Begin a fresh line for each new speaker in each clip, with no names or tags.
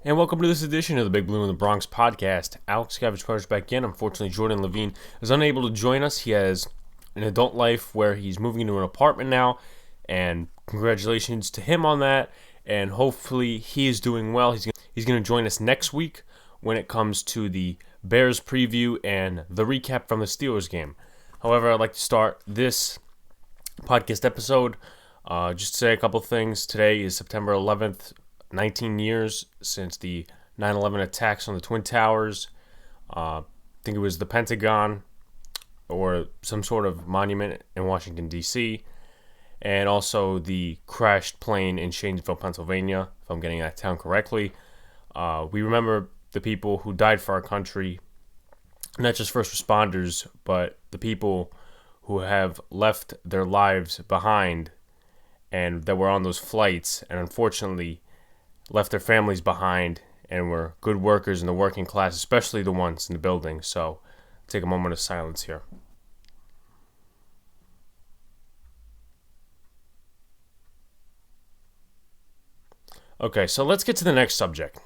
And welcome to this edition of the Big Blue in the Bronx podcast. Alex Gavage Carter's back in. Unfortunately, Jordan Levine is unable to join us. He has an adult life where he's moving into an apartment now, and congratulations to him on that. And hopefully he is doing well. He's going to join us next week when it comes to the Bears preview and the recap from the Steelers game. However, I'd like to start this podcast episode just to say a couple things. Today is September 11th. 19 years since the 9/11 attacks on the Twin Towers. I think it was the Pentagon or some sort of monument in Washington, D.C., and also the crashed plane in Shanesville, Pennsylvania, if I'm getting that town correctly. We remember the people who died for our country, not just first responders, but the people who have left their lives behind and that were on those flights, and unfortunately left their families behind and were good workers in the working class, especially the ones in the building. So take a moment of silence here. Okay, so let's get to the next subject.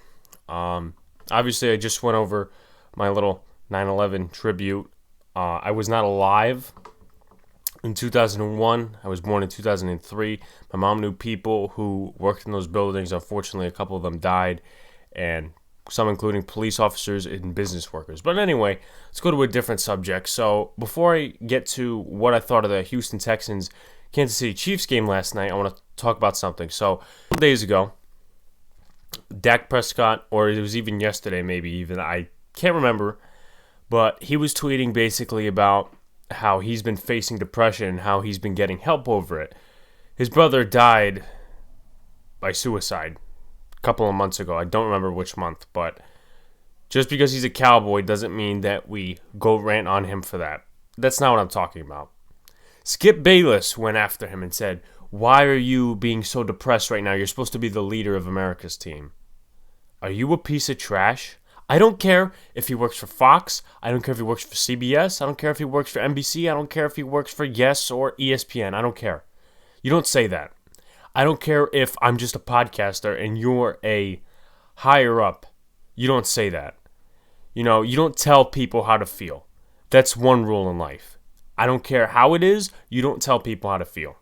Obviously, I just went over my little 9/11 tribute. I was not alive in 2001. I was born in 2003. My mom knew people who worked in those buildings. Unfortunately, a couple of them died, and some including police officers and business workers. But anyway, let's go to a different subject. So before I get to what I thought of the Houston Texans Kansas City Chiefs game last night, I want to talk about something. So a couple days ago, Dak Prescott, or it was even yesterday maybe even, I can't remember, but he was tweeting basically about how he's been facing depression and how he's been getting help over it. His brother died by suicide a couple of months ago. I don't remember which month, but just because he's a Cowboy doesn't mean that we go rant on him for that. That's not what I'm talking about. Skip Bayless went after him and said, "Why are you being so depressed right now? You're supposed to be the leader of America's team. Are you a piece of trash?" I don't care if he works for Fox. I don't care if he works for CBS. I don't care if he works for NBC. I don't care if he works for Yes or ESPN. I don't care. You don't say that. I don't care if I'm just a podcaster and you're a higher up. You don't say that. You don't tell people how to feel. That's one rule in life. I don't care how it is. You don't tell people how to feel.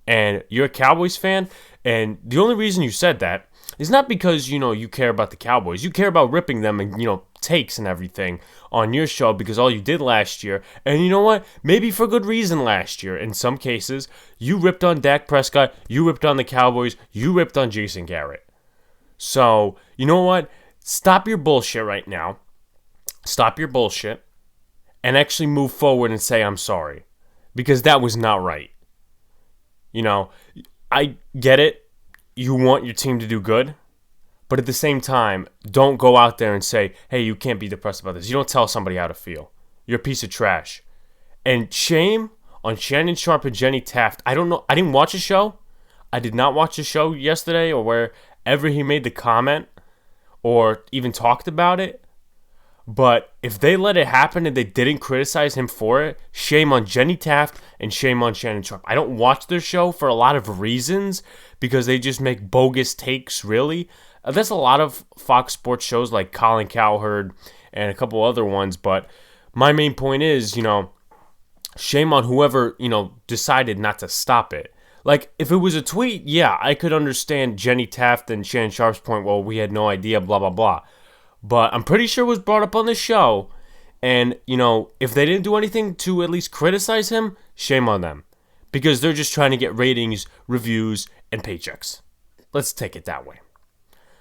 And you're a Cowboys fan, and the only reason you said that is not because, you care about the Cowboys. You care about ripping them and, takes and everything on your show because all you did last year. And you know what? Maybe for good reason last year. In some cases, you ripped on Dak Prescott. You ripped on the Cowboys. You ripped on Jason Garrett. So, you know what? Stop your bullshit right now. Stop your bullshit and actually move forward and say, "I'm sorry." Because that was not right. I get it. You want your team to do good. But at the same time, don't go out there and say, "Hey, you can't be depressed about this." You don't tell somebody how to feel. You're a piece of trash. And shame on Shannon Sharpe and Jenny Taft. I don't know. I didn't watch the show. I did not watch the show yesterday or wherever he made the comment or even talked about it. But if they let it happen and they didn't criticize him for it, shame on Jenny Taft and shame on Shannon Sharpe. I don't watch their show for a lot of reasons because they just make bogus takes, really. There's a lot of Fox Sports shows like Colin Cowherd and a couple other ones, but my main point is, shame on whoever, decided not to stop it. Like, if it was a tweet, yeah, I could understand Jenny Taft and Shannon Sharpe's point, well, we had no idea, blah, blah, blah. But I'm pretty sure it was brought up on the show. And, if they didn't do anything to at least criticize him, shame on them. Because they're just trying to get ratings, reviews, and paychecks. Let's take it that way.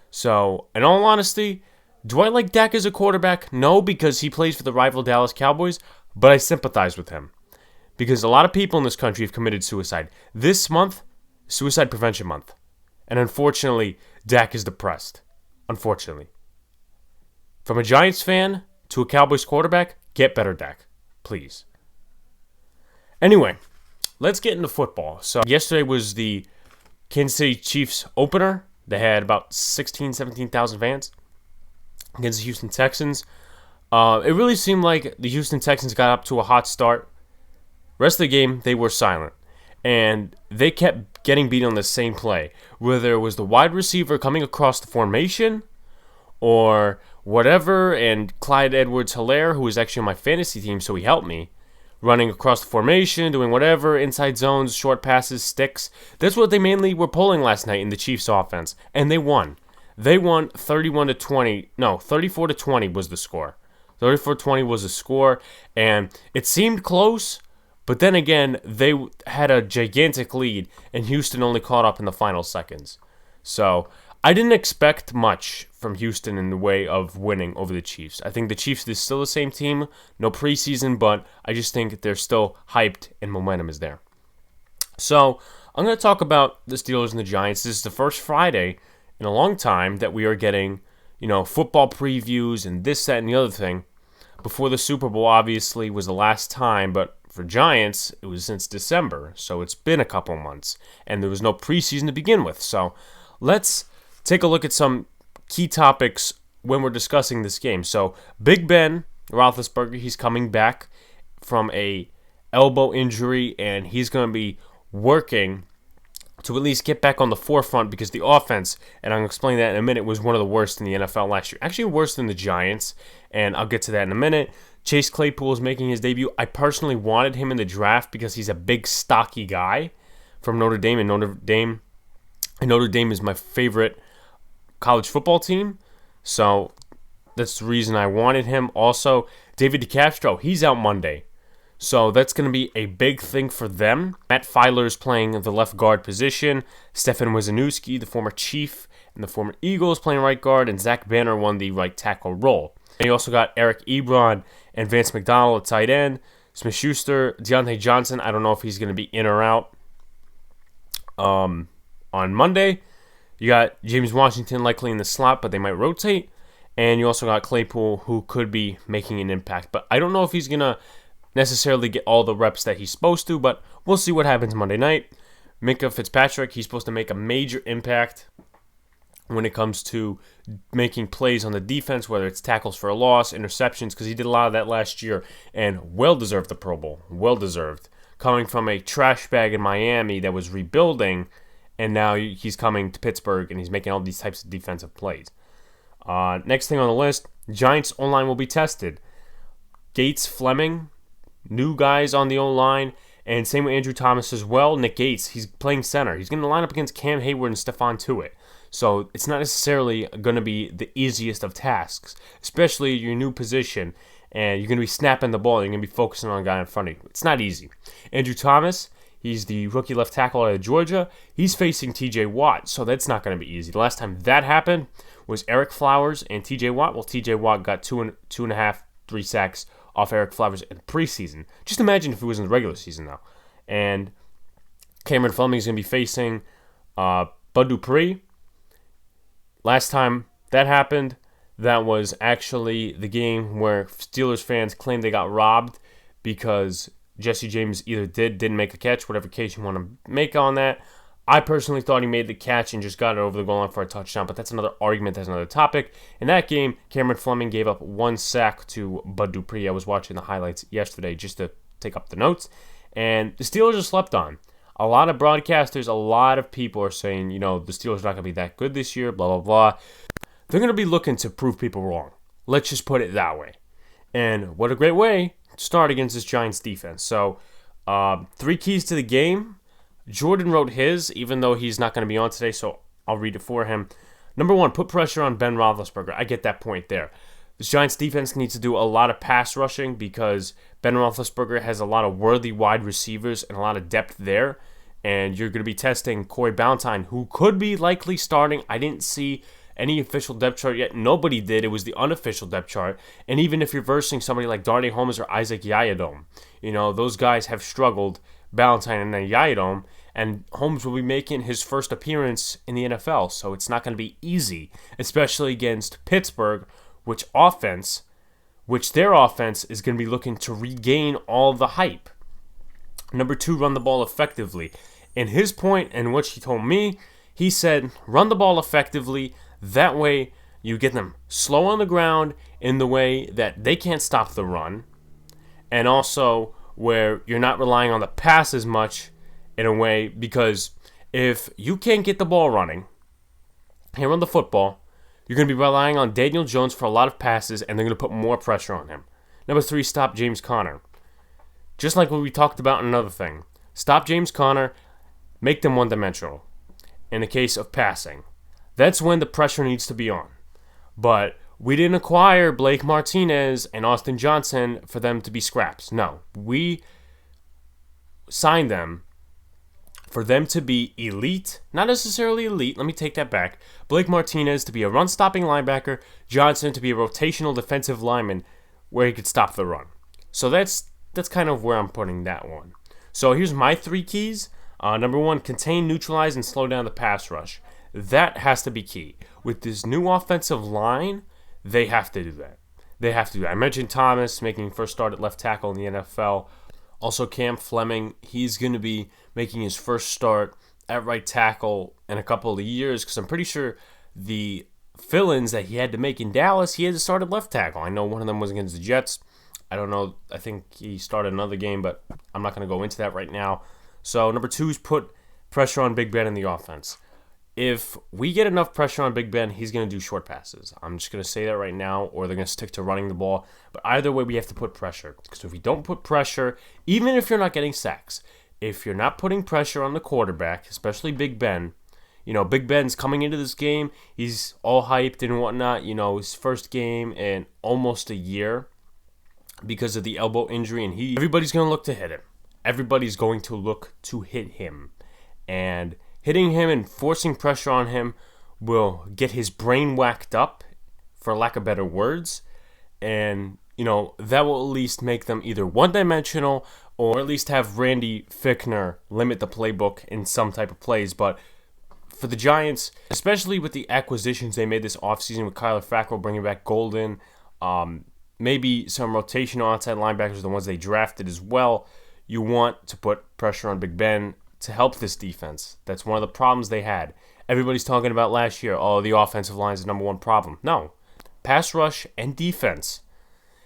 So, in all honesty, do I like Dak as a quarterback? No, because he plays for the rival Dallas Cowboys. But I sympathize with him. Because a lot of people in this country have committed suicide. This month, Suicide Prevention Month. And unfortunately, Dak is depressed. Unfortunately. From a Giants fan to a Cowboys quarterback, get better, Dak. Please. Anyway, let's get into football. So yesterday was the Kansas City Chiefs opener. They had about 17,000 fans against the Houston Texans. It really seemed like the Houston Texans got up to a hot start. Rest of the game, they were silent. And they kept getting beat on the same play, whether it was the wide receiver coming across the formation or whatever, and Clyde Edwards-Helaire, who was actually on my fantasy team, so he helped me, running across the formation, doing whatever, inside zones, short passes, sticks. That's what they mainly were pulling last night in the Chiefs offense, and they won. They won 31-20. No, 34-20 was the score. 34-20 was the score, and it seemed close, but then again, they had a gigantic lead, and Houston only caught up in the final seconds. So I didn't expect much from Houston in the way of winning over the Chiefs. I think the Chiefs is still the same team, no preseason, but I just think they're still hyped and momentum is there. So I'm going to talk about the Steelers and the Giants. This is the first Friday in a long time that we are getting, football previews and this, that, and the other thing. Before the Super Bowl, obviously, was the last time, but for Giants, it was since December, so it's been a couple months, and there was no preseason to begin with. So let's take a look at some key topics when we're discussing this game. So Big Ben Roethlisberger, he's coming back from a elbow injury, and he's going to be working to at least get back on the forefront because the offense, and I'll explain that in a minute, was one of the worst in the NFL last year. Actually worse than the Giants, and I'll get to that in a minute. Chase Claypool is making his debut. I personally wanted him in the draft because he's a big, stocky guy from Notre Dame, and Notre Dame is my favorite college football team, so that's the reason I wanted him. Also, David DeCastro, he's out Monday. So that's going to be a big thing for them. Matt Filer is playing the left guard position. Stefan Wisniewski, the former Chief and the former Eagles, playing right guard. And Zach Banner won the right tackle role. And you also got Eric Ebron and Vance McDonald at tight end. Smith-Schuster, Deontay Johnson. I don't know if he's going to be in or out on Monday. You got James Washington likely in the slot, but they might rotate. And you also got Claypool, who could be making an impact. But I don't know if he's going to necessarily get all the reps that he's supposed to, but we'll see what happens Monday night. Minkah Fitzpatrick, he's supposed to make a major impact when it comes to making plays on the defense, whether it's tackles for a loss, interceptions, because he did a lot of that last year, and well-deserved the Pro Bowl. Well-deserved. Coming from a trash bag in Miami that was rebuilding, and now he's coming to Pittsburgh, and he's making all these types of defensive plays. Next thing on the list, Giants O-line will be tested. Gates, Fleming, new guys on the O-line, and same with Andrew Thomas as well. Nick Gates, he's playing center. He's going to line up against Cam Hayward and Stephon Tuitt. So it's not necessarily going to be the easiest of tasks, especially your new position, and you're going to be snapping the ball. You're going to be focusing on a guy in front of you. It's not easy. Andrew Thomas, he's the rookie left tackle out of Georgia. He's facing T.J. Watt, so that's not going to be easy. The last time that happened was Eric Flowers and T.J. Watt. Well, T.J. Watt got 2.5, 3 sacks off Eric Flowers in preseason. Just imagine if it was in the regular season, though. And Cameron Fleming is going to be facing Bud Dupree. Last time that happened, that was actually the game where Steelers fans claimed they got robbed because Jesse James either didn't make a catch, whatever case you want to make on that. I personally thought he made the catch and just got it over the goal line for a touchdown, but that's another argument, that's another topic. In that game, Cameron Fleming gave up 1 sack to Bud Dupree. I was watching the highlights yesterday just to take up the notes, and the Steelers are slept on. A lot of broadcasters, a lot of people are saying, the Steelers are not going to be that good this year, blah, blah, blah. They're going to be looking to prove people wrong. Let's just put it that way. And what a great way to start against this Giants defense. So, 3 keys to the game. Jordan wrote his, even though he's not going to be on today, so I'll read it for him. Number 1, put pressure on Ben Roethlisberger. I get that point there. This Giants defense needs to do a lot of pass rushing because Ben Roethlisberger has a lot of worthy wide receivers and a lot of depth there. And you're going to be testing Corey Ballantyne, who could be likely starting. I didn't see any official depth chart yet. Nobody did. It was the unofficial depth chart. And even if you're versing somebody like Darnay Holmes or Isaac Yiadom, those guys have struggled, Ballantyne and Yiadom, and Holmes will be making his first appearance in the NFL. So it's not going to be easy, especially against Pittsburgh, which their offense is going to be looking to regain all the hype. Number 2, run the ball effectively. And his point, and what he told me, he said, run the ball effectively. That way, you get them slow on the ground in the way that they can't stop the run. And also, where you're not relying on the pass as much in a way, because if you can't get the ball running, and run the football, You're going to be relying on Daniel Jones for a lot of passes, and they're going to put more pressure on him. Number 3, stop James Conner. Just like what we talked about in another thing. Stop James Conner, make them one-dimensional. In the case of passing, that's when the pressure needs to be on. But we didn't acquire Blake Martinez and Austin Johnson for them to be scraps. No, we signed them for them to be elite, not necessarily elite, let me take that back. Blake Martinez to be a run-stopping linebacker, Johnson to be a rotational defensive lineman where he could stop the run. So that's kind of where I'm putting that one. So here's my 3 keys. Number 1, contain, neutralize, and slow down the pass rush. That has to be key. With this new offensive line, they have to do that. I mentioned Thomas making first start at left tackle in the NFL. Also, Cam Fleming, he's going to be making his first start at right tackle in a couple of years because I'm pretty sure the fill-ins that he had to make in Dallas, he had to start at left tackle. I know one of them was against the Jets. I don't know. I think he started another game, but I'm not going to go into that right now. So, number 2 is put pressure on Big Ben in the offense. If we get enough pressure on Big Ben, he's going to do short passes. I'm just going to say that right now, or they're going to stick to running the ball. But either way, we have to put pressure. Because if we don't put pressure, even if you're not getting sacks, if you're not putting pressure on the quarterback, especially Big Ben, Big Ben's coming into this game. He's all hyped and whatnot. His first game in almost a year because of the elbow injury. And everybody's going to look to hit him. Everybody's going to look to hit him. And hitting him and forcing pressure on him will get his brain whacked up, for lack of better words. And, that will at least make them either one-dimensional or at least have Randy Fichtner limit the playbook in some type of plays. But for the Giants, especially with the acquisitions they made this offseason with Kyler Fackrell bringing back Golden, maybe some rotational outside linebackers, the ones they drafted as well, you want to put pressure on Big Ben to help this defense. That's one of the problems they had. Everybody's talking about last year, the offensive line is the number 1 problem. No. Pass rush and defense.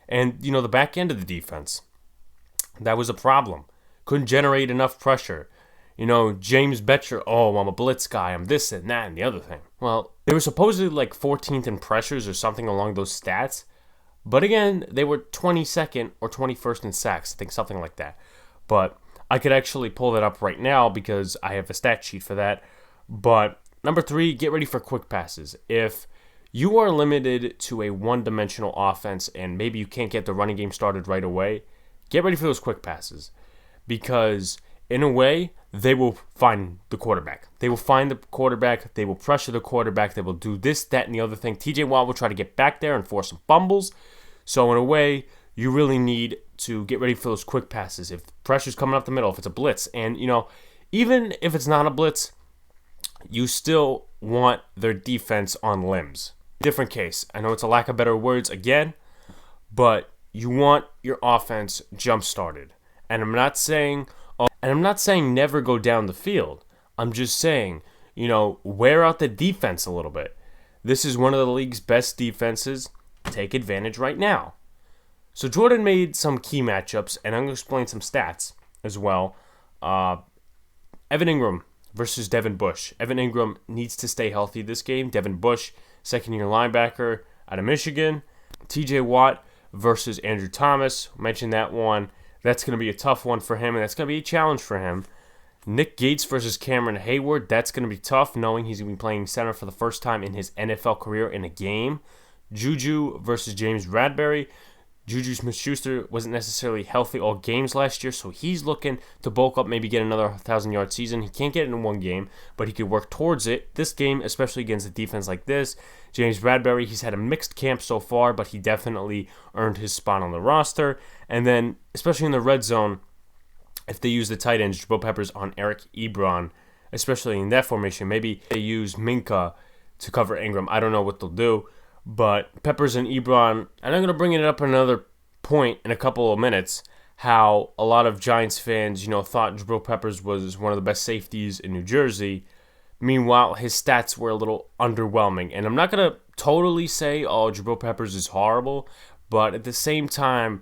And, the back end of the defense. That was a problem. Couldn't generate enough pressure. James Betcher, I'm a blitz guy, I'm this and that and the other thing. Well, they were supposedly like 14th in pressures or something along those stats. But again, they were 22nd or 21st in sacks. I think something like that. But I could actually pull that up right now because I have a stat sheet for that. But number 3, get ready for quick passes. If you are limited to a one-dimensional offense and maybe you can't get the running game started right away, get ready for those quick passes. Because in a way, they will find the quarterback. They will find the quarterback. They will pressure the quarterback. They will do this, that, and the other thing. TJ Watt will try to get back there and force some fumbles. So in a way, you really need to get ready for those quick passes. If pressure's coming up the middle, if it's a blitz, and even if it's not a blitz, you still want their defense on limbs. Different case. I know it's a lack of better words again, but you want your offense jump started. And I'm not saying never go down the field. I'm just saying, wear out the defense a little bit. This is one of the league's best defenses. Take advantage right now. So Jordan made some key matchups, and I'm going to explain some stats as well. Evan Ingram versus Devin Bush. Evan Ingram needs to stay healthy this game. Devin Bush, second-year linebacker out of Michigan. TJ Watt versus Andrew Thomas. Mentioned that one. That's going to be a tough one for him, and that's going to be a challenge for him. Nick Gates versus Cameron Hayward. That's going to be tough, knowing he's going to be playing center for the first time in his NFL career in a game. Juju versus James Bradbury. Juju Smith-Schuster wasn't necessarily healthy all games last year, so he's looking to bulk up, maybe get another 1,000-yard season. He can't get it in one game, but he could work towards it. This game, especially against a defense like this, James Bradbury, he's had a mixed camp so far, but he definitely earned his spot on the roster. And then, especially in the red zone, if they use the tight ends, Jabril Peppers on Eric Ebron, especially in that formation, maybe they use Minka to cover Ingram. I don't know what they'll do. But Peppers and Ebron, and I'm going to bring it up another point in a couple of minutes, how a lot of Giants fans, thought Jabril Peppers was one of the best safeties in New Jersey. Meanwhile, his stats were a little underwhelming. And I'm not going to totally say, Jabril Peppers is horrible, but at the same time,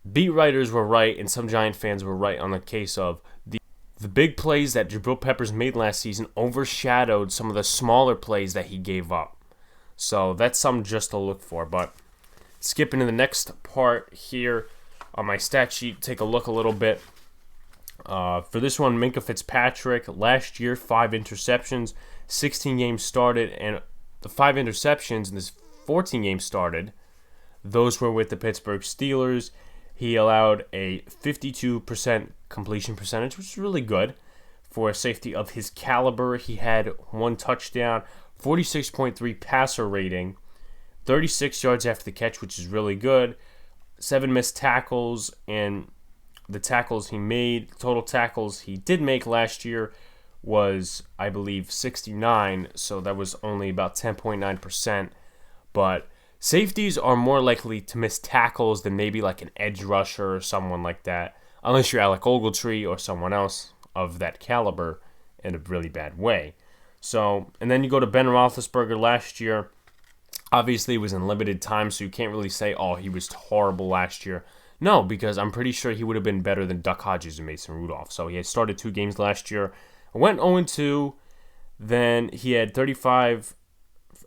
beat writers were right and some Giant fans were right on the case of the big plays that Jabril Peppers made last season overshadowed some of the smaller plays that he gave up. So that's something just to look for. But skipping to the next part here on my stat sheet, take a look a little bit. For this one, Minka Fitzpatrick, last year, 5 interceptions, 16 games started, and the 5 interceptions in this 14 games started, those were with the Pittsburgh Steelers. He allowed a 52% completion percentage, which is really good for a safety of his caliber. He had 1 touchdown, 46.3 passer rating, 36 yards after the catch, which is really good, 7 missed tackles, and the tackles he made, total tackles he did make last year was, I believe, 69, so that was only about 10.9%. But safeties are more likely to miss tackles than maybe like an edge rusher or someone like that, unless you're Alec Ogletree or someone else of that caliber in a really bad way. So, and then you go to Ben Roethlisberger last year. Obviously, it was in limited time, so you can't really say, oh, he was horrible last year. No, because I'm pretty sure he would have been better than Duck Hodges and Mason Rudolph. So he had started 2 games last year, went 0-2, then he had 35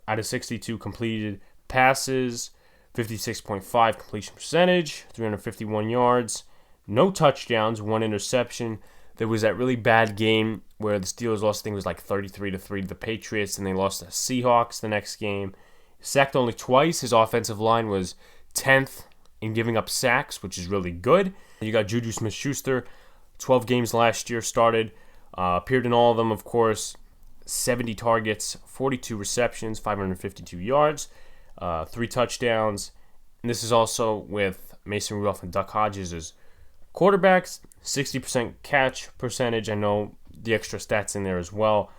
out of 62 completed passes, 56.5 completion percentage, 351 yards, no touchdowns, 1 interception. There was that really bad game where the Steelers lost, I think it was like 33-3 to the Patriots, and they lost to the Seahawks the next game. Sacked only twice. His offensive line was 10th in giving up sacks, which is really good. You got Juju Smith-Schuster, 12 games last year started, appeared in all of them, of course, 70 targets, 42 receptions, 552 yards, 3 touchdowns. And this is also with Mason Rudolph and Duck Hodges as quarterbacks, 60% catch percentage. I know the extra stats in there as well.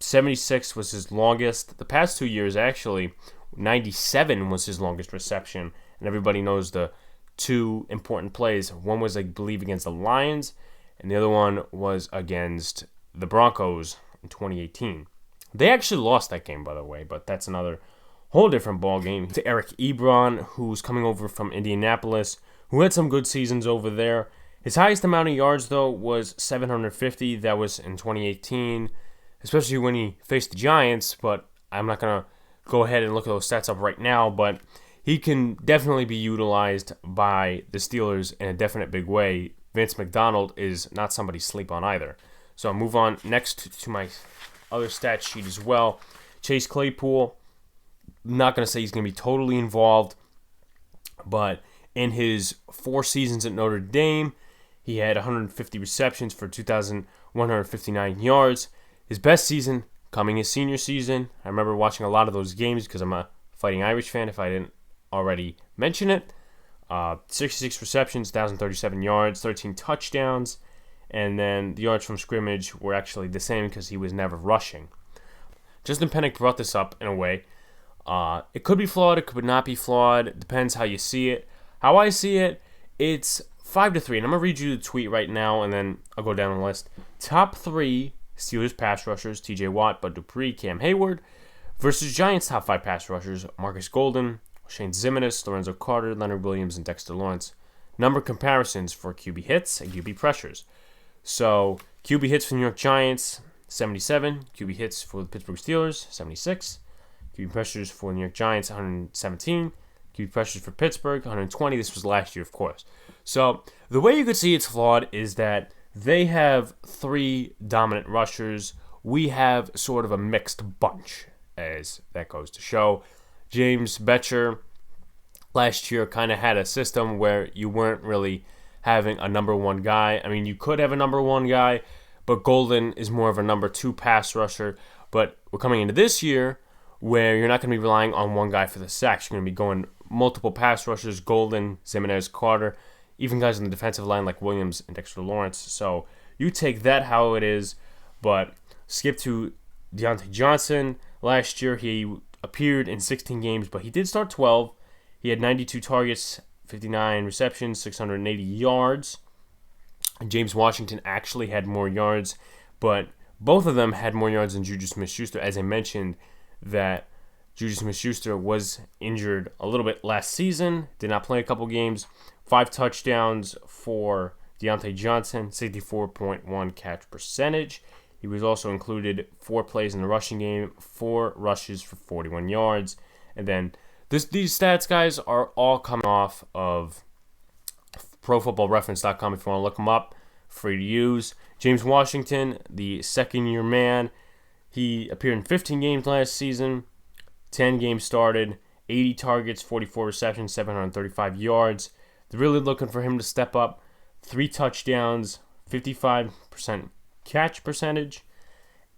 76 was his longest. The past 2 years, actually, 97 was his longest reception. And everybody knows the 2 important plays. One was, I believe, against the Lions, and the other one was against the Broncos in 2018. They actually lost that game, by the way, but that's another whole different ball game. To Eric Ebron, who's coming over from Indianapolis, who had some good seasons over there. His highest amount of yards, though, was 750. That was in 2018, especially when he faced the Giants, but I'm not going to go ahead and look at those stats up right now, but he can definitely be utilized by the Steelers in a definite big way. Vince McDonald is not somebody to sleep on either. So I'll move on next to my other stat sheet as well. Chase Claypool, I'm not going to say he's going to be totally involved, but in his 4 seasons at Notre Dame, he had 150 receptions for 2,159 yards. His best season coming his senior season. I remember watching a lot of those games because I'm a Fighting Irish fan, if I didn't already mention it. 66 receptions, 1,037 yards, 13 touchdowns, and then the yards from scrimmage were actually the same because he was never rushing. Justin Pennick brought this up in a way. It could be flawed, it could not be flawed. It depends how you see it. How I see it, it's 5-3, and I'm going to read you the tweet right now, and then I'll go down the list. Top 3 Steelers pass rushers, TJ Watt, Bud Dupree, Cam Hayward, versus Giants top 5 pass rushers, Marcus Golden, Shane Zimenez, Lorenzo Carter, Leonard Williams, and Dexter Lawrence. Number comparisons for QB hits and QB pressures. So, QB hits for the New York Giants, 77. QB hits for the Pittsburgh Steelers, 76. QB pressures for the New York Giants, 117. QB pressures for Pittsburgh, 120. This was last year, of course. So, the way you could see it's flawed is that they have 3 dominant rushers. We have sort of a mixed bunch, as that goes to show. James Betcher last year kind of had a system where you weren't really having a number 1 guy. I mean, you could have a number 1 guy, but Golden is more of a number 2 pass rusher. But we're coming into this year where you're not going to be relying on 1 guy for the sacks. You're going to be going multiple pass rushers, Golden, Zimenez, Carter, even guys on the defensive line like Williams and Dexter Lawrence. So you take that how it is, but skip to Deontay Johnson. Last year, he appeared in 16 games, but he did start 12. He had 92 targets, 59 receptions, 680 yards. James Washington actually had more yards, but both of them had more yards than Juju Smith-Schuster. As I mentioned, that Juju Smith-Schuster was injured a little bit last season, did not play a couple games. 5 touchdowns for Deontay Johnson, 64.1 catch percentage. He was also included 4 plays in the rushing game, 4 rushes for 41 yards. And then these stats, guys, are all coming off of ProFootballReference.com if you want to look them up. Free to use. James Washington, the second-year man, he appeared in 15 games last season, 10 games started, 80 targets, 44 receptions, 735 yards. They're really looking for him to step up. 3 touchdowns, 55% catch percentage.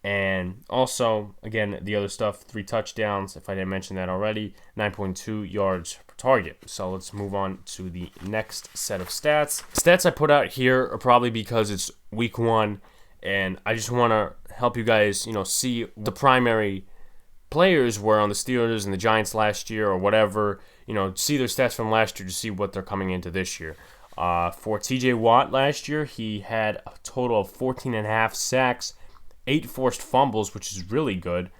And also, again, the other stuff, 3 touchdowns, if I didn't mention that already, 9.2 yards per target. So let's move on to the next set of stats. Stats I put out here are probably because it's week 1, and I just want to help you guys, see the primary players were on the Steelers and the Giants last year or whatever, see their stats from last year to see what they're coming into this year. For TJ Watt last year, he had a total of 14.5 sacks, 8 forced fumbles, which is really good.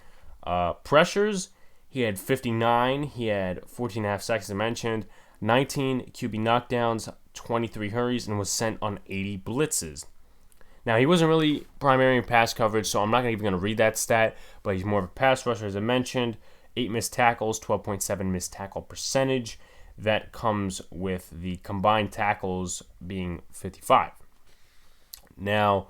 Pressures, he had 59. He had 14.5 sacks, as I mentioned, 19 QB knockdowns, 23 hurries, and was sent on 80 blitzes. Now, he wasn't really primary in pass coverage, so I'm not even going to read that stat, but he's more of a pass rusher, as I mentioned. 8 missed tackles, 12.7 missed tackle percentage. That comes with the combined tackles being 55. Now,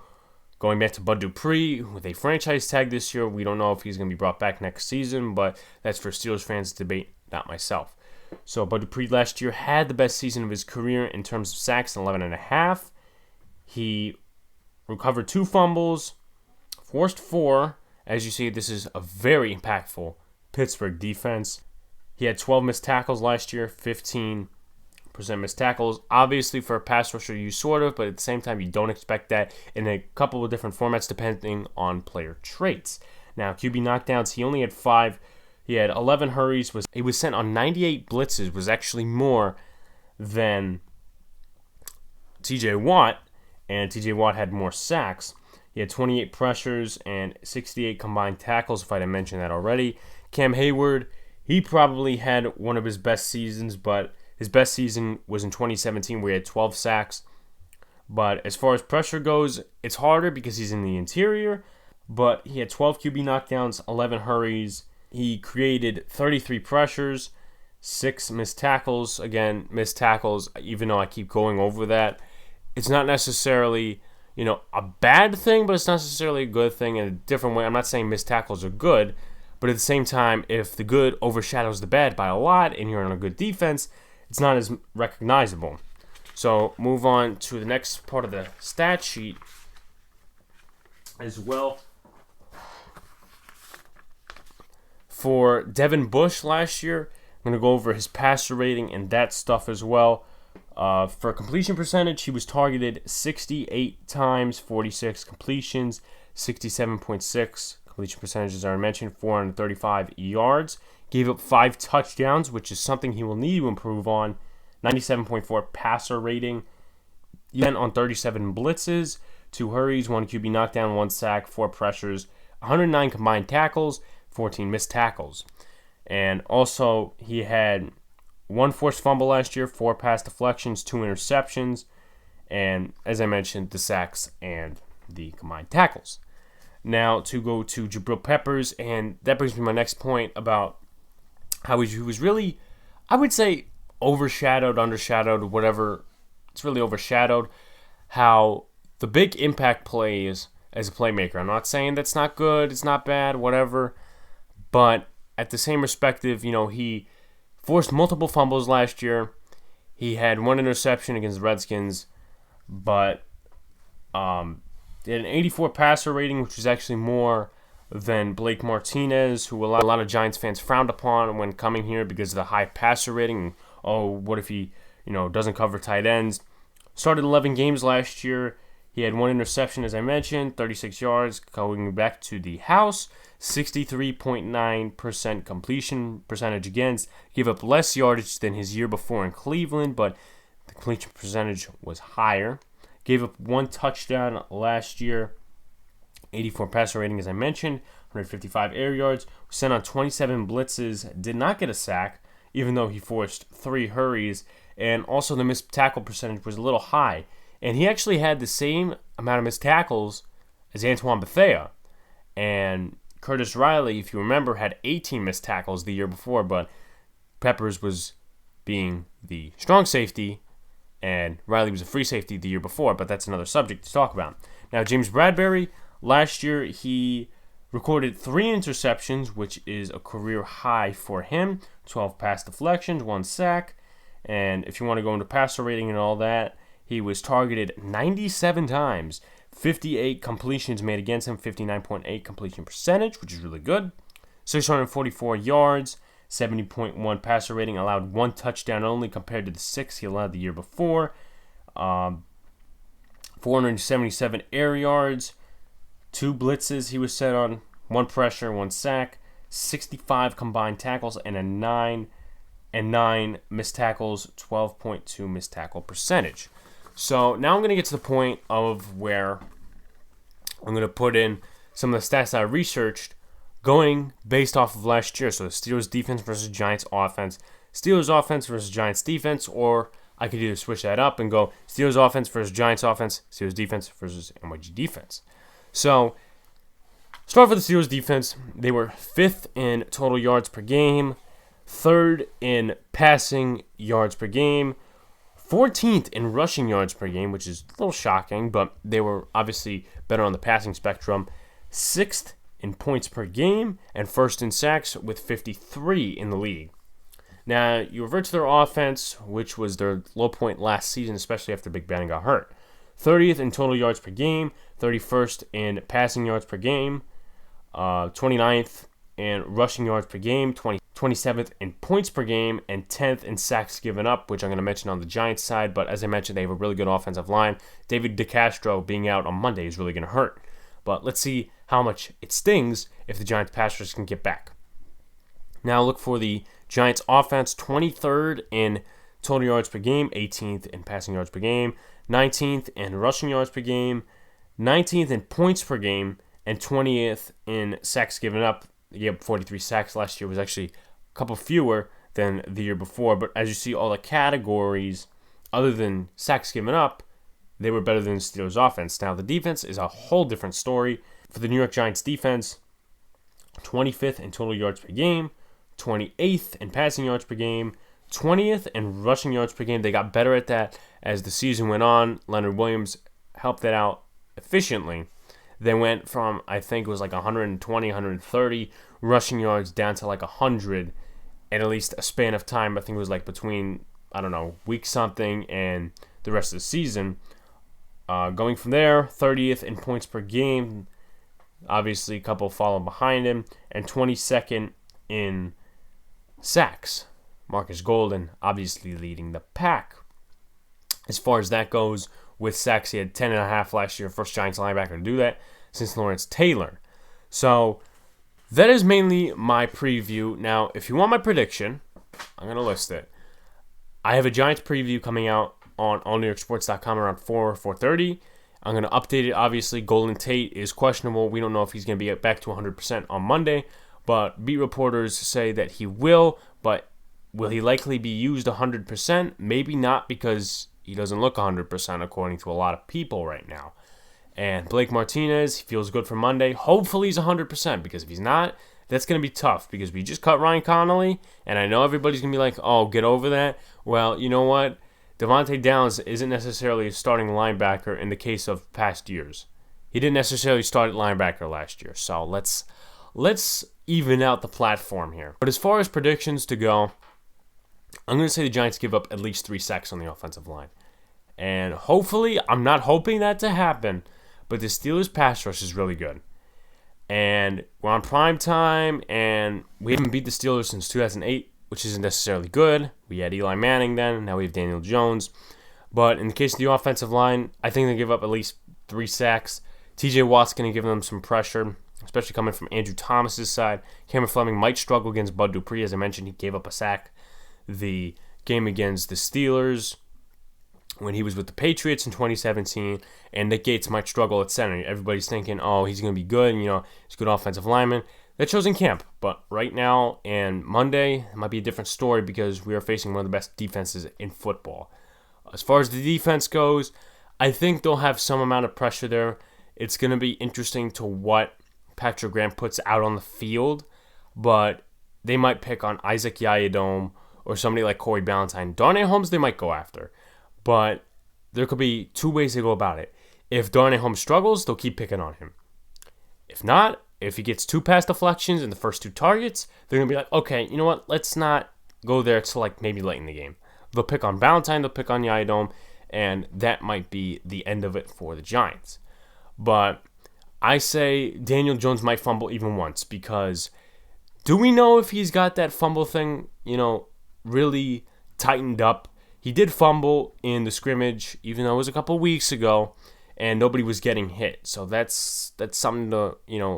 going back to Bud Dupree, with a franchise tag this year, we don't know if he's going to be brought back next season, but that's for Steelers fans to debate, not myself. So Bud Dupree last year had the best season of his career in terms of sacks, 11.5. He recovered 2 fumbles, forced 4. As you see, this is a very impactful Pittsburgh defense. He had 12 missed tackles last year, 15% missed tackles. Obviously, for a pass rusher, you sort of, but at the same time, you don't expect that in a couple of different formats depending on player traits. Now, QB knockdowns, he only had 5. He had 11 hurries. He was sent on 98 blitzes, was actually more than TJ Watt, and TJ Watt had more sacks. He had 28 pressures and 68 combined tackles, if I didn't mention that already. Cam Hayward, he probably had one of his best seasons, but his best season was in 2017 where he had 12 sacks. But as far as pressure goes, it's harder because he's in the interior, but he had 12 QB knockdowns, 11 hurries. He created 33 pressures, 6 missed tackles. Again, missed tackles, even though I keep going over that, it's not necessarily, a bad thing, but it's not necessarily a good thing in a different way. I'm not saying missed tackles are good, but at the same time, if the good overshadows the bad by a lot and you're on a good defense, it's not as recognizable. So move on to the next part of the stat sheet as well. For Devin Bush last year, I'm going to go over his passer rating and that stuff as well. For completion percentage, he was targeted 68 times, 46 completions, 67.6 completion percentage, as I mentioned, 435 yards. Gave up 5 touchdowns, which is something he will need to improve on. 97.4 passer rating. He went on 37 blitzes, 2 hurries, 1 QB knockdown, 1 sack, 4 pressures, 109 combined tackles, 14 missed tackles. And also, he had 1 forced fumble last year, 4 pass deflections, 2 interceptions, and as I mentioned, the sacks and the combined tackles. Now to go to Jabril Peppers, and that brings me to my next point about how he was really, I would say, undershadowed, whatever. It's really overshadowed. How the big impact plays as a playmaker. I'm not saying that's not good, it's not bad, whatever, but at the same perspective, he forced multiple fumbles last year. He had 1 interception against the Redskins, but he had an 84 passer rating, which was actually more than Blake Martinez, who a lot of Giants fans frowned upon when coming here because of the high passer rating. Oh, what if he, doesn't cover tight ends? Started 11 games last year. He had 1 interception, as I mentioned, 36 yards, going back to the house, 63.9% completion percentage against. Gave up less yardage than his year before in Cleveland, but the completion percentage was higher. Gave up 1 touchdown last year, 84 passer rating, as I mentioned, 155 air yards. Was sent on 27 blitzes, did not get a sack, even though he forced 3 hurries, and also the missed tackle percentage was a little high. And he actually had the same amount of missed tackles is Antoine Bethea. And Curtis Riley, if you remember, had 18 missed tackles the year before, but Peppers was being the strong safety, and Riley was a free safety the year before, but that's another subject to talk about. Now, James Bradbury, last year he recorded 3 interceptions, which is a career high for him, 12 pass deflections, 1 sack, and if you want to go into passer rating and all that, he was targeted 97 times, 58 completions made against him, 59.8 completion percentage, which is really good. 644 yards, 70.1 passer rating, allowed 1 touchdown only compared to the 6 he allowed the year before. 477 air yards, 2 blitzes he was set on, 1 pressure, 1 sack, 65 combined tackles, and 9 missed tackles, 12.2 missed tackle percentage. So now I'm going to get to the point of where I'm going to put in some of the stats that I researched going based off of last year. So the Steelers defense versus Giants offense, Steelers offense versus Giants defense, or I could either switch that up and go Steelers offense versus Giants offense, Steelers defense versus NYG defense. So start with the Steelers defense. They were 5th in total yards per game, 3rd in passing yards per game, 14th in rushing yards per game, which is a little shocking, but they were obviously better on the passing spectrum. 6th in points per game, and 1st in sacks with 53 in the league. Now, you revert to their offense, which was their low point last season, especially after Big Ben got hurt. 30th in total yards per game, 31st in passing yards per game, 29th in rushing yards per game, 27th in points per game, and 10th in sacks given up, which I'm going to mention on the Giants side. But as I mentioned, they have a really good offensive line. David DeCastro being out on Monday is really going to hurt. But let's see how much it stings if the Giants pass rush can get back. Now look for the Giants offense, 23rd in total yards per game, 18th in passing yards per game, 19th in rushing yards per game, 19th in points per game, and 20th in sacks given up. They gave up 43 sacks last year. It was actually a couple fewer than the year before. But as you see, all the categories, other than sacks given up, they were better than the Steelers' offense. Now, the defense is a whole different story. For the New York Giants defense, 25th in total yards per game, 28th in passing yards per game, 20th in rushing yards per game. They got better at that as the season went on. Leonard Williams helped that out efficiently. They went from, I think it was like 120, 130 rushing yards down to like 100 in at least a span of time. I think it was like between, week something and the rest of the season. Going from there, 30th in points per game. Obviously, a couple following behind him. And 22nd in sacks. Marcus Golden obviously leading the pack. As far as that goes, with sacks, he had 10.5 last year. First Giants linebacker to do that since Lawrence Taylor. So that is mainly my preview. Now, if you want my prediction, I'm going to list it. I have a Giants preview coming out on allnewyorksports.com around 4:30. I'm going to update it. Obviously, Golden Tate is questionable. We don't know if he's going to be back to 100% on Monday, but beat reporters say that he will, but will he likely be used 100%? Maybe not, because he doesn't look 100% according to a lot of people right now. And Blake Martinez, he feels good for Monday. Hopefully he's 100%, because if he's not, that's going to be tough, because we just cut Ryan Connolly, and I know everybody's going to be like, oh, get over that. Well, you know what? Devontae Downs isn't necessarily a starting linebacker in the case of past years. He didn't necessarily start at linebacker last year, so let's even out the platform here. But as far as predictions to go, I'm going to say the Giants give up at least 3 sacks on the offensive line. And hopefully, I'm not hoping that to happen, but the Steelers' pass rush is really good. And we're on prime time, and we haven't beat the Steelers since 2008, which isn't necessarily good. We had Eli Manning then, now we have Daniel Jones. But in the case of the offensive line, I think they give up at least 3 sacks. TJ Watt's going to give them some pressure, especially coming from Andrew Thomas's side. Cameron Fleming might struggle against Bud Dupree. As I mentioned, he gave up a sack the game against the Steelers when he was with the Patriots in 2017, and Nick Gates might struggle at center. Everybody's thinking, oh, he's going to be good, he's a good offensive lineman. That shows in camp, but right now and Monday, it might be a different story because we are facing one of the best defenses in football. As far as the defense goes, I think they'll have some amount of pressure there. It's going to be interesting to what Patrick Graham puts out on the field, but they might pick on Isaac Yiadom or somebody like Corey Ballantyne. Darnay Holmes they might go after, but there could be two ways to go about it. If Darnay Holmes struggles, they'll keep picking on him. If not, if he gets 2 pass deflections in the first 2 targets, they're going to be like, okay, you know what? Let's not go there till like maybe late in the game. They'll pick on Ballantyne, they'll pick on Yiadom, and that might be the end of it for the Giants. But I say Daniel Jones might fumble even once, because do we know if he's got that fumble thing, really tightened up? He did fumble in the scrimmage, even though it was a couple weeks ago, and nobody was getting hit. So that's something to,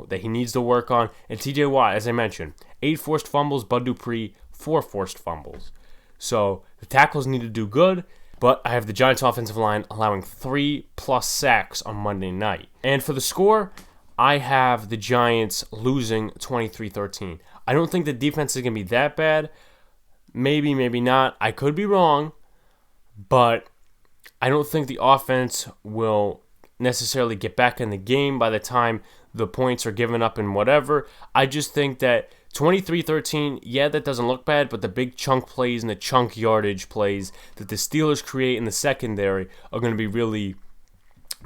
that he needs to work on. And TJ Watt, as I mentioned, 8 forced fumbles, Bud Dupree, 4 forced fumbles. So the tackles need to do good, but I have the Giants offensive line allowing 3+ sacks on Monday night. And for the score, I have the Giants losing 23-13. I don't think the defense is going to be that bad. Maybe, maybe not. I could be wrong, but I don't think the offense will necessarily get back in the game by the time the points are given up and whatever. I just think that 23-13, yeah, that doesn't look bad, but the big chunk plays and the chunk yardage plays that the Steelers create in the secondary are going to be really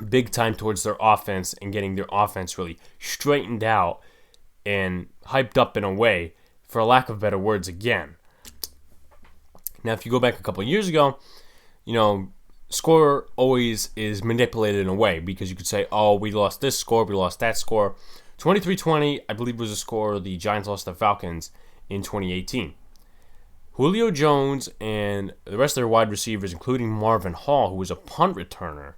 big time towards their offense and getting their offense really straightened out and hyped up in a way, for lack of better words again. Now, if you go back a couple of years ago, score always is manipulated in a way, because you could say, oh, we lost this score, we lost that score. 23-20, I believe, was a score the Giants lost to the Falcons in 2018. Julio Jones and the rest of their wide receivers, including Marvin Hall, who was a punt returner,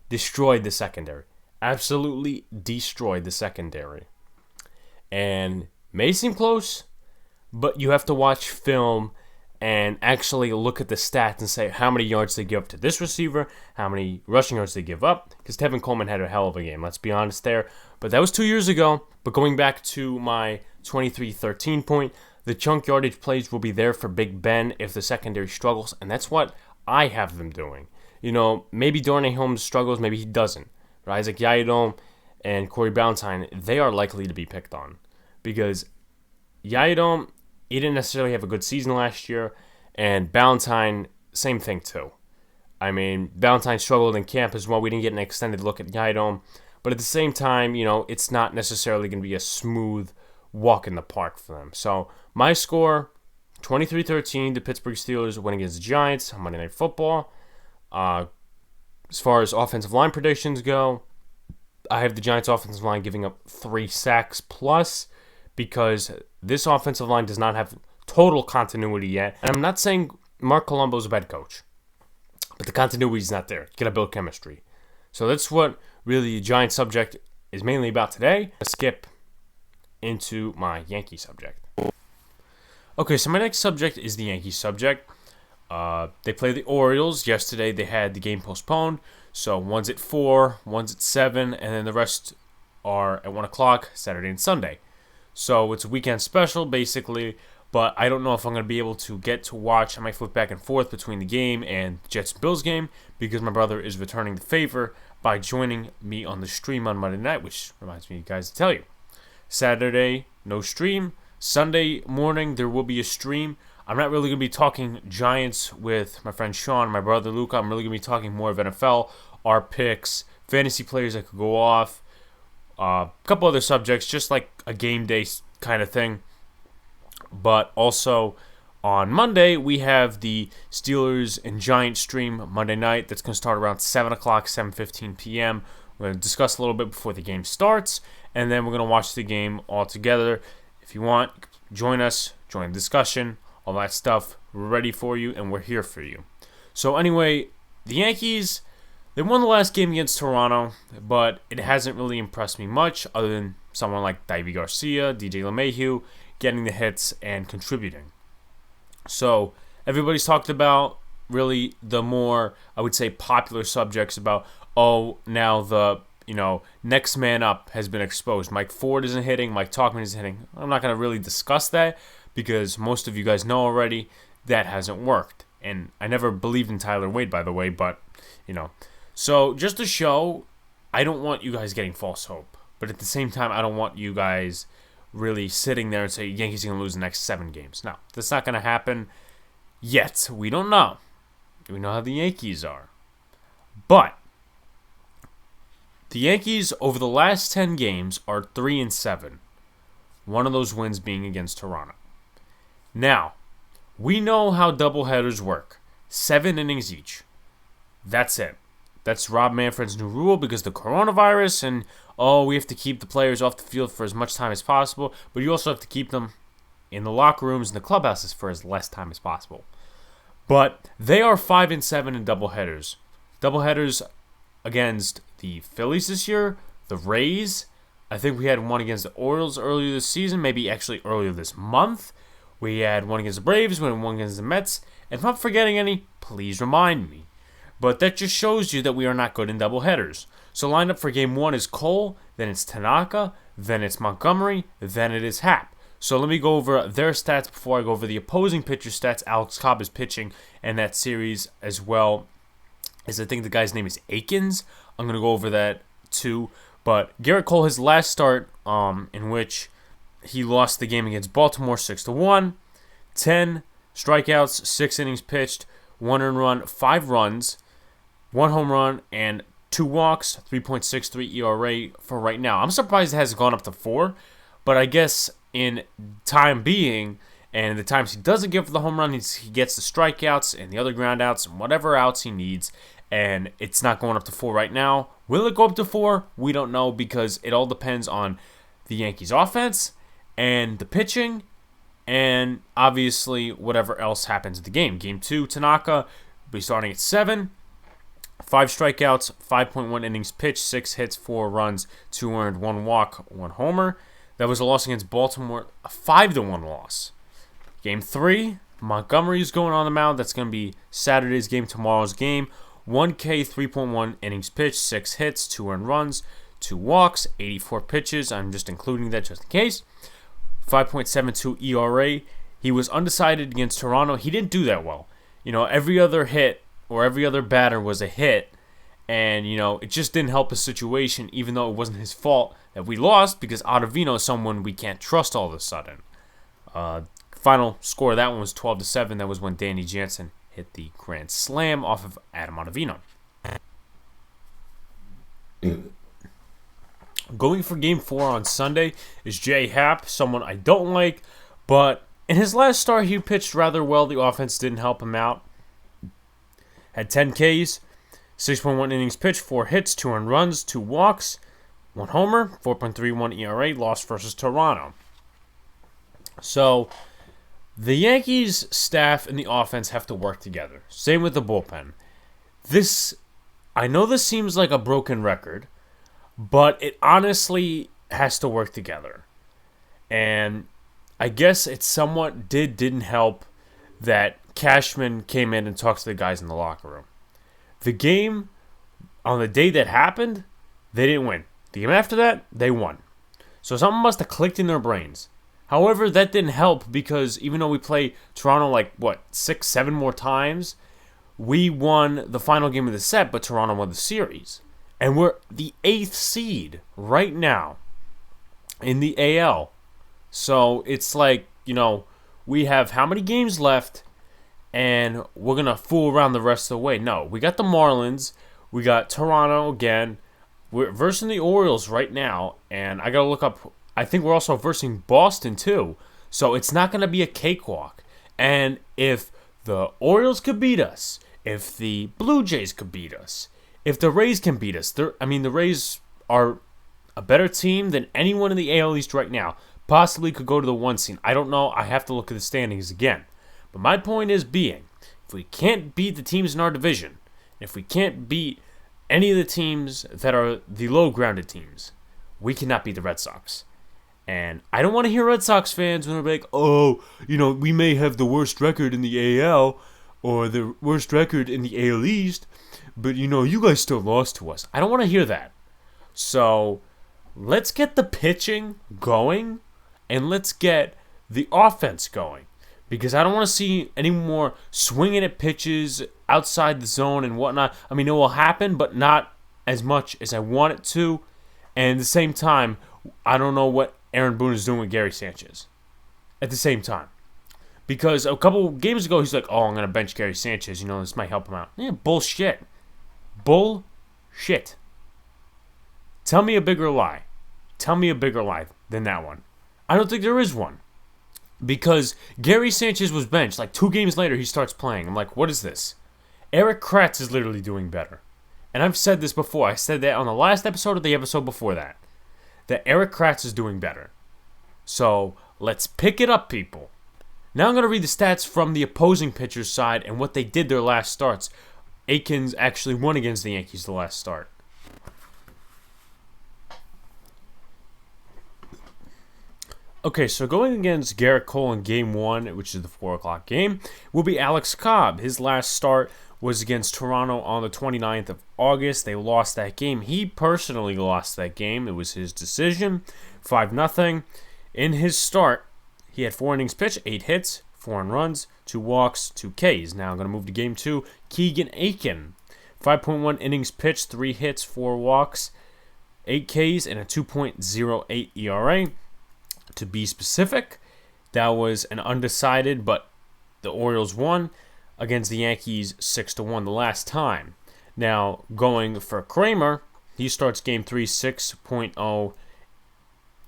destroyed the secondary. Absolutely destroyed the secondary. And may seem close, but you have to watch film and actually look at the stats and say how many yards they give up to this receiver, how many rushing yards they give up, because Tevin Coleman had a hell of a game, let's be honest there. But that was 2 years ago. But going back to my 23-13 point, the chunk yardage plays will be there for Big Ben if the secondary struggles, and that's what I have them doing. Maybe Darnay Holmes struggles, maybe he doesn't. But Isaac Yiadom and Corey Ballantyne, they are likely to be picked on, because Yiadom, he didn't necessarily have a good season last year, and Ballantyne, same thing too. I mean, Ballantyne struggled in camp as well. We didn't get an extended look at Yiadom, but at the same time, it's not necessarily going to be a smooth walk in the park for them. So my score, 23-13, the Pittsburgh Steelers win against the Giants on Monday Night Football. As far as offensive line predictions go, I have the Giants offensive line giving up 3 sacks plus, because this offensive line does not have total continuity yet. And I'm not saying Mark Colombo's a bad coach, but the continuity is not there. You got to build chemistry. So that's what really the Giants subject is mainly about today. Let's skip into my Yankee subject. Okay, so my next subject is the Yankees subject. They play the Orioles. Yesterday they had the game postponed. So one's at 4, one's at 7, and then the rest are at 1 o'clock Saturday and Sunday. So it's a weekend special, basically, but I don't know if I'm going to be able to get to watch. I might flip back and forth between the game and Jets-Bills game, because my brother is returning the favor by joining me on the stream on Monday night, which reminds me, guys, to tell you. Saturday, no stream. Sunday morning, there will be a stream. I'm not really going to be talking Giants with my friend Sean and my brother Luca. I'm really going to be talking more of NFL, our picks, fantasy players that could go off, a couple other subjects, just like a game day kind of thing. But also on Monday, we have the Steelers and Giants stream Monday night. That's going to start around 7 o'clock, 7:15 p.m. We're going to discuss a little bit before the game starts, and then we're going to watch the game all together. If you want, join us, join the discussion, all that stuff. We're ready for you, and we're here for you. So anyway, the Yankees, they won the last game against Toronto, but it hasn't really impressed me much, other than someone like Deivi Garcia, DJ LeMahieu, getting the hits and contributing. So everybody's talked about really the more, I would say, popular subjects about, now the next man up has been exposed. Mike Ford isn't hitting, Mike Tauchman isn't hitting. I'm not going to really discuss that, because most of you guys know already that hasn't worked. And I never believed in Tyler Wade, by the way, but, So just to show I don't want you guys getting false hope. But at the same time, I don't want you guys really sitting there and say Yankees are going to lose the next 7 games. No, that's not going to happen yet. We don't know. We know how the Yankees are. But the Yankees over the last 10 games are 3-7. One of those wins being against Toronto. Now, we know how doubleheaders work. 7 innings each. That's it. That's Rob Manfred's new rule because of the coronavirus and, we have to keep the players off the field for as much time as possible, but you also have to keep them in the locker rooms and the clubhouses for as less time as possible. But they are 5-7 in doubleheaders. Doubleheaders against the Phillies this year, the Rays. I think we had one against the Orioles earlier this season, maybe actually earlier this month. We had one against the Braves, we had one against the Mets. And if I'm forgetting any, please remind me. But that just shows you that we are not good in doubleheaders. So lineup for game 1 is Cole, then it's Tanaka, then it's Montgomery, then it is Happ. So let me go over their stats before I go over the opposing pitcher stats. Alex Cobb is pitching in that series as well as I think the guy's name is Akins. I'm going to go over that too. But Garrett Cole, his last start in which he lost the game against Baltimore 6-1, 10 strikeouts, 6 innings pitched, 1 earned run, 5 runs, 1 home run, and 2 walks, 3.63 ERA for right now. I'm surprised it hasn't gone up to 4, but I guess in time being, and the times he doesn't give the home run, he gets the strikeouts and the other ground outs and whatever outs he needs, and it's not going up to 4 right now. Will it go up to 4? We don't know because it all depends on the Yankees' offense and the pitching and obviously whatever else happens in the game. Game 2, Tanaka will be starting at 7. 5 strikeouts, 5.1 innings pitched, 6 hits, 4 runs, 2 earned, 1 walk, 1 homer. That was a loss against Baltimore, a 5-1 loss. Game 3, Montgomery is going on the mound. That's going to be Saturday's game, tomorrow's game. 1K, 3.1 innings pitched, 6 hits, 2 earned runs, 2 walks, 84 pitches. I'm just including that just in case. 5.72 ERA. He was undecided against Toronto. He didn't do that well. Every other hit or every other batter was a hit, and, it just didn't help his situation, even though it wasn't his fault that we lost, because Ottavino is someone we can't trust all of a sudden. Final score of that one was 12-7. That was when Danny Jansen hit the grand slam off of Adam Ottavino. Going for Game 4 on Sunday is Jay Happ, someone I don't like, but in his last start, he pitched rather well. The offense didn't help him out. Had 10 Ks, 6.1 innings pitched, 4 hits, 2 earned runs, 2 walks, 1 homer, 4.31 ERA, lost versus Toronto. So, the Yankees staff and the offense have to work together. Same with the bullpen. I know this seems like a broken record, but it honestly has to work together. And I guess it somewhat didn't help that Cashman came in and talked to the guys in the locker room. The game, on the day that happened, they didn't win. The game after that, they won. So something must have clicked in their brains. However, that didn't help because even though we played Toronto 6, 7 more times, we won the final game of the set, but Toronto won the series. And we're the 8th seed right now in the AL. So it's we have how many games left, and we're going to fool around the rest of the way. No, we got the Marlins. We got Toronto again. We're versing the Orioles right now, and I got to look up. I think we're also versing Boston too. So it's not going to be a cakewalk. And if the Orioles could beat us, if the Blue Jays could beat us, if the Rays can beat us, the Rays are a better team than anyone in the AL East right now. Possibly could go to the 1 seed. I don't know. I have to look at the standings again. But my point is being, if we can't beat the teams in our division, if we can't beat any of the teams that are the low-grounded teams, we cannot beat the Red Sox. And I don't want to hear Red Sox fans when they're like, we may have the worst record in the AL or the worst record in the AL East, but, you guys still lost to us. I don't want to hear that. So let's get the pitching going and let's get the offense going. Because I don't want to see any more swinging at pitches outside the zone and whatnot. It will happen, but not as much as I want it to. And at the same time, I don't know what Aaron Boone is doing with Gary Sanchez. At the same time. Because a couple games ago, he's like, oh, I'm going to bench Gary Sanchez. This might help him out. Yeah, bullshit. Bullshit. Tell me a bigger lie. Tell me a bigger lie than that one. I don't think there is one. Because Gary Sanchez was benched. Like 2 games later, he starts playing. I'm like, what is this? Eric Kratz is literally doing better. And I've said this before. I said that on the last episode or the episode before that. That Eric Kratz is doing better. So, let's pick it up, people. Now I'm going to read the stats from the opposing pitcher's side and what they did their last starts. Aikens actually won against the Yankees the last start. Okay, so going against Garrett Cole in Game 1, which is the 4 o'clock game, will be Alex Cobb. His last start was against Toronto on the 29th of August. They lost that game. He personally lost that game. It was his decision, 5-0. In his start, he had 4 innings pitched, 8 hits, 4 earned runs, 2 walks, 2 Ks. Now I'm going to move to Game 2. Keegan Aiken, 5.1 innings pitched, 3 hits, 4 walks, 8 Ks, and a 2.08 ERA. To be specific, that was an undecided, but the Orioles won against the Yankees 6-1 the last time. Now, going for Kramer, he starts Game 3, 6.0,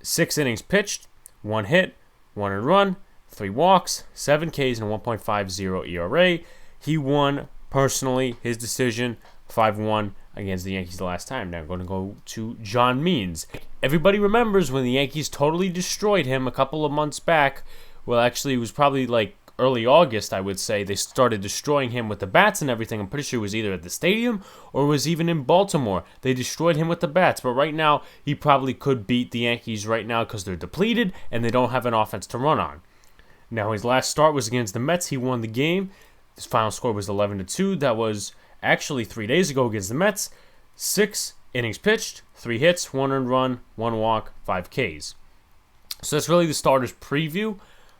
6 innings pitched, 1 hit, 1 earned run, 3 walks, 7 Ks, and a 1.50 ERA. He won, personally, his decision, 5-1 against the Yankees the last time. Now I'm going to go to John Means. Everybody remembers when the Yankees totally destroyed him a couple of months back. Well, actually, it was probably like early August, I would say. They started destroying him with the bats and everything. I'm pretty sure it was either at the stadium or it was even in Baltimore. They destroyed him with the bats. But right now, he probably could beat the Yankees right now because they're depleted and they don't have an offense to run on. Now, his last start was against the Mets. He won the game. His final score was 11-2. That was actually 3 days ago against the Mets. 6 innings pitched, 3 hits, 1 earned run, 1 walk, 5 Ks. So that's really the starter's preview.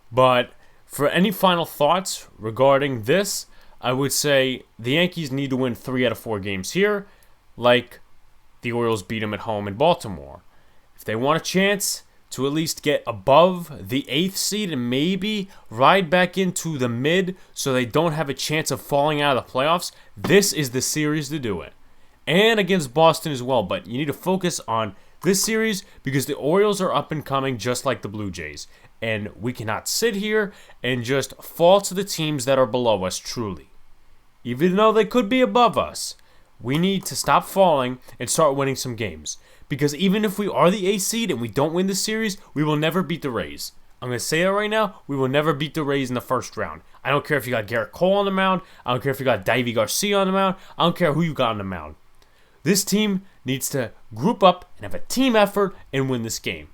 But for any final thoughts regarding this, I would say the Yankees need to win 3 out of 4 games here, like the Orioles beat them at home in Baltimore. If they want a chance to at least get above the 8th seed and maybe ride back into the mid so they don't have a chance of falling out of the playoffs, this is the series to do it. And against Boston as well, but you need to focus on this series because the Orioles are up and coming just like the Blue Jays. And we cannot sit here and just fall to the teams that are below us truly. Even though they could be above us, we need to stop falling and start winning some games. Because even if we are the 8th seed and we don't win the series, we will never beat the Rays. I'm going to say that right now. We will never beat the Rays in the first round. I don't care if you got Garrett Cole on the mound. I don't care if you got Davey Garcia on the mound. I don't care who you got on the mound. This team needs to group up and have a team effort and win this game.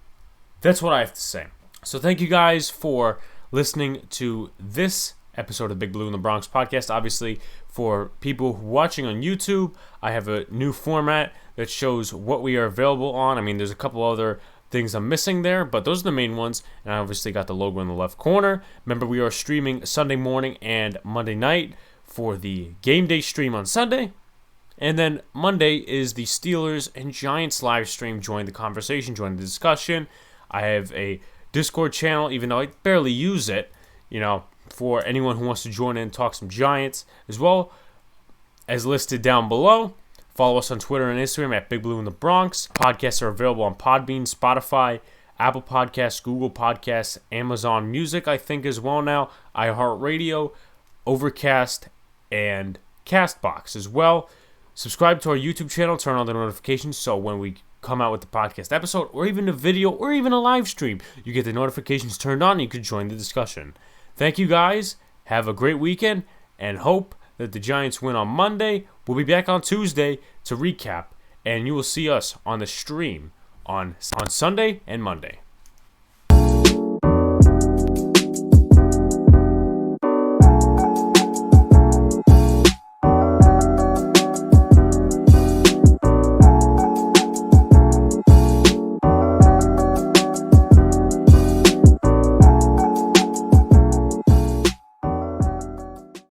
That's what I have to say. So thank you guys for listening to this episode of Big Blue in the Bronx podcast. Obviously, for people watching on YouTube, I have a new format that shows what we are available on. I mean, there's a couple other things I'm missing there, but those are the main ones. And I obviously got the logo in the left corner. Remember, we are streaming Sunday morning and Monday night for the game day stream on Sunday. And then Monday is the Steelers and Giants live stream. Join the conversation, join the discussion. I have a Discord channel, even though I barely use it, for anyone who wants to join in and talk some Giants, as well as listed down below. Follow us on Twitter and Instagram at Big Blue in the Bronx. Podcasts are available on Podbean, Spotify, Apple Podcasts, Google Podcasts, Amazon Music, I think as well now, iHeartRadio, Overcast, and CastBox as well. Subscribe to our YouTube channel, turn on the notifications so when we come out with the podcast episode or even a video or even a live stream, you get the notifications turned on and you can join the discussion. Thank you guys. Have a great weekend and hope that the Giants win on Monday. We'll be back on Tuesday to recap and you will see us on the stream on Sunday and Monday.